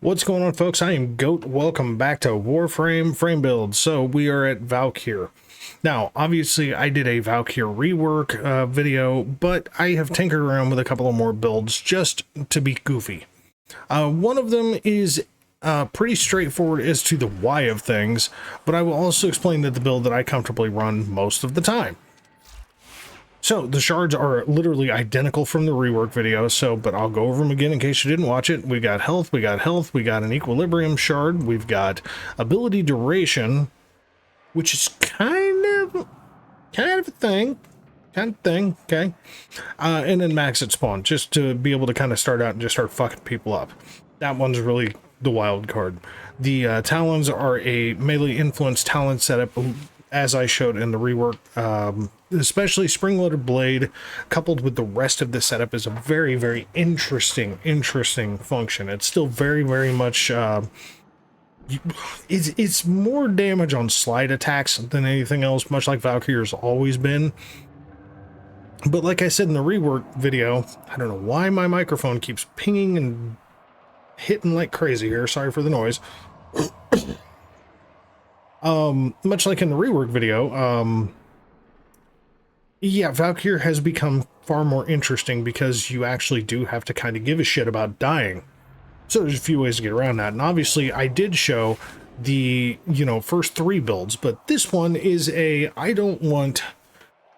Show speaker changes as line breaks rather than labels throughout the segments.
What's going on, folks? I am Goat. Welcome back to Warframe Frame Build. So we are at Valkyr. Now, obviously, I did a Valkyr rework video, but I have tinkered around with a couple of more builds just to be goofy. One of them is pretty straightforward as to the why of things, but I will also explain the build that I comfortably run most of the time. So the shards are literally identical from the rework video, but I'll go over them again in case you didn't watch it. We got health, we got an equilibrium shard, we've got ability duration, which is kind of a thing, okay? And then max at spawn, just to be able to kind of start out and just start fucking people up. That one's really the wild card. The talons are a melee influence talon setup, as I showed in the rework. Especially spring-loaded blade coupled with the rest of the setup is a very, very interesting function. It's still very much it's more damage on slide attacks than anything else, much like Valkyr's always been. But like I said in the rework video, I don't know why my microphone keeps pinging and hitting like crazy here. Sorry for the noise. Much like in the rework video, yeah, Valkyr has become far more interesting because you actually do have to kind of give a shit about dying. So there's a few ways to get around that. And obviously I did show the, first three builds, but this one is I don't want,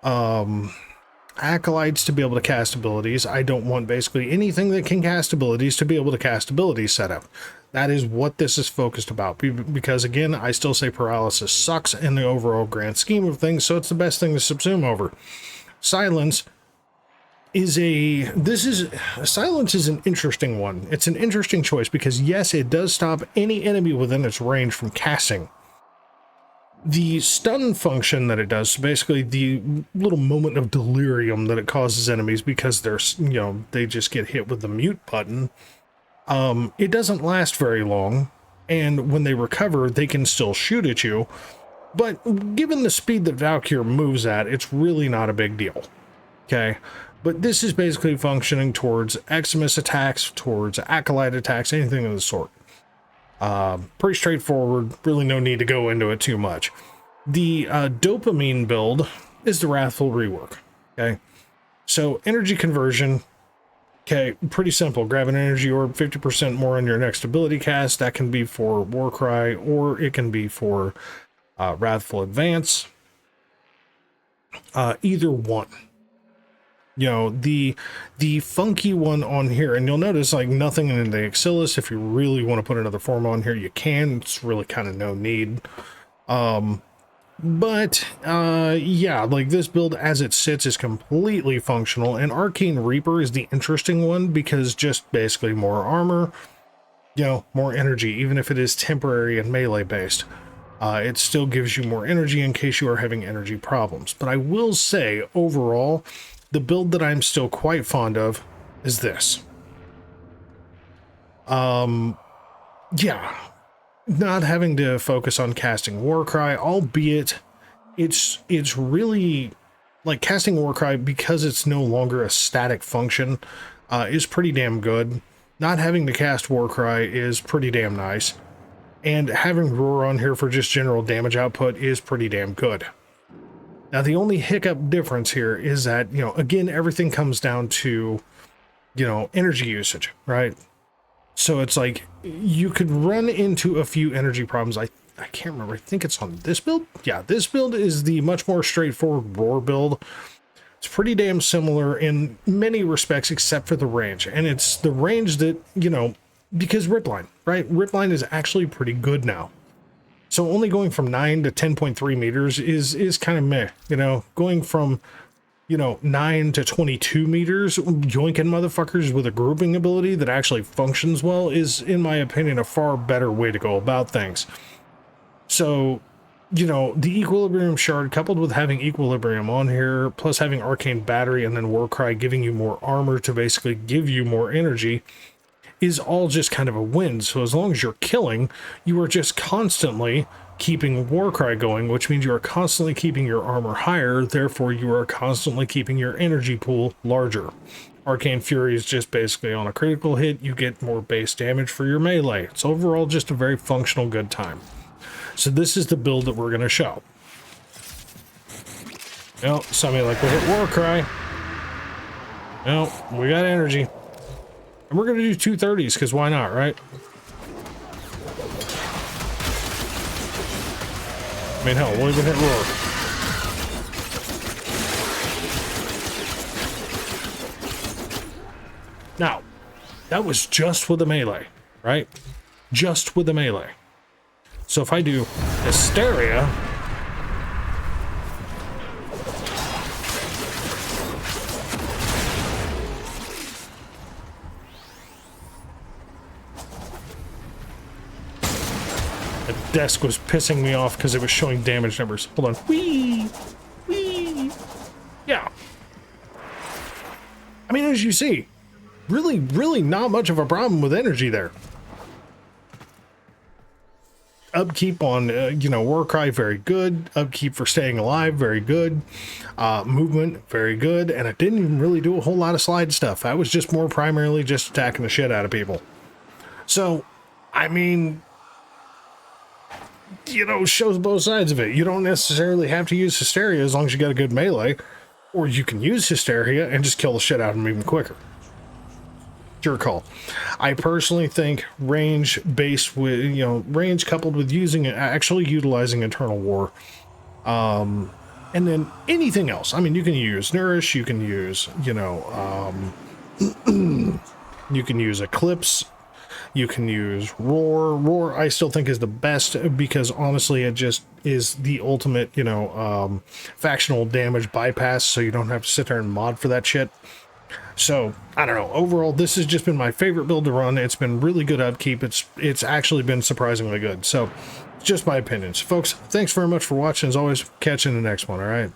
acolytes to be able to cast abilities. I don't want basically anything that can cast abilities to be able to cast abilities setup. That is what this is focused about, because again, I still say paralysis sucks in the overall grand scheme of things, so it's the best thing to subsume over. Silence is silence is an interesting one. It's an interesting choice because yes, it does stop any enemy within its range from casting. The stun function that it does, so basically the little moment of delirium that it causes enemies because they're, they just get hit with the mute button. It doesn't last very long, and when they recover, they can still shoot at you. But given the speed that Valkyr moves at, it's really not a big deal. Okay? But this is basically functioning towards Eximus attacks, towards Acolyte attacks, anything of the sort. Pretty straightforward, really no need to go into it too much. The dopamine build is the Wrathful rework. Okay? So, energy conversion. Okay, pretty simple. Grab an energy orb, 50% more on your next ability cast. That can be for Warcry, or it can be for Wrathful Advance. Either one. The funky one on here, and you'll notice like nothing in the Axillus. If you really want to put another form on here, you can. It's really kind of no need. Yeah, like this build as it sits is completely functional, and Arcane Reaper is the interesting one because just basically more armor, more energy, even if it is temporary and melee based. It still gives you more energy in case you are having energy problems. But I will say, overall, the build that I'm still quite fond of is this. Yeah. Not having to focus on casting Warcry, albeit it's really like casting Warcry because it's no longer a static function, is pretty damn good. Not having to cast Warcry is pretty damn nice. And having Roar on here for just general damage output is pretty damn good. Now, the only hiccup difference here is that, again, everything comes down to, energy usage, right? So it's like you could run into a few energy problems. I can't remember. I think it's on this build. Yeah, this build is the much more straightforward Roar build. It's pretty damn similar in many respects except for the range. And it's the range that, because Ripline, right? Ripline is actually pretty good now. So only going from 9 to 10.3 meters is kind of meh, going from, 9 to 22 meters, yoinking motherfuckers with a grouping ability that actually functions well is, in my opinion, a far better way to go about things. So, the Equilibrium Shard, coupled with having Equilibrium on here, plus having Arcane Battery and then Warcry giving you more armor to basically give you more energy, is all just kind of a win. So as long as you're killing, you are just constantly keeping Warcry going, which means you are constantly keeping your armor higher, therefore you are constantly keeping your energy pool larger. Arcane Fury is just basically on a critical hit, you get more base damage for your melee. It's overall just a very functional good time. So this is the build that we're going to show. No, somebody like we hit Warcry. No, we got energy. And we're going to do 230s, because why not, right? I mean, hell, we'll even hit Roar. Now, that was just with a melee, right? Just with a melee. So if I do Hysteria... The desk was pissing me off because it was showing damage numbers. Hold on. Whee! Whee! Yeah. I mean, as you see, really not much of a problem with energy there. Upkeep on, you know, Warcry, very good. Upkeep for staying alive, very good. Movement, very good. And it didn't even really do a whole lot of slide stuff. That was just more primarily just attacking the shit out of people. So, I mean... you know, shows both sides of it. You don't necessarily have to use Hysteria as long as you got a good melee, or you can use Hysteria and just kill the shit out of them even quicker. Your call. I personally think range based with, you know, range coupled with using actually utilizing Eternal War, and then anything else. I mean, you can use Nourish, you can use, you know, you can use Eclipse. You can use Roar. Roar, I still think, is the best because, honestly, it just is the ultimate, you know, factional damage bypass, so you don't have to sit there and mod for that shit. So, I don't know. Overall, this has just been my favorite build to run. It's been really good upkeep. It's actually been surprisingly good. So, just my opinions. Folks, thanks very much for watching. As always, catch you in the next one, all right?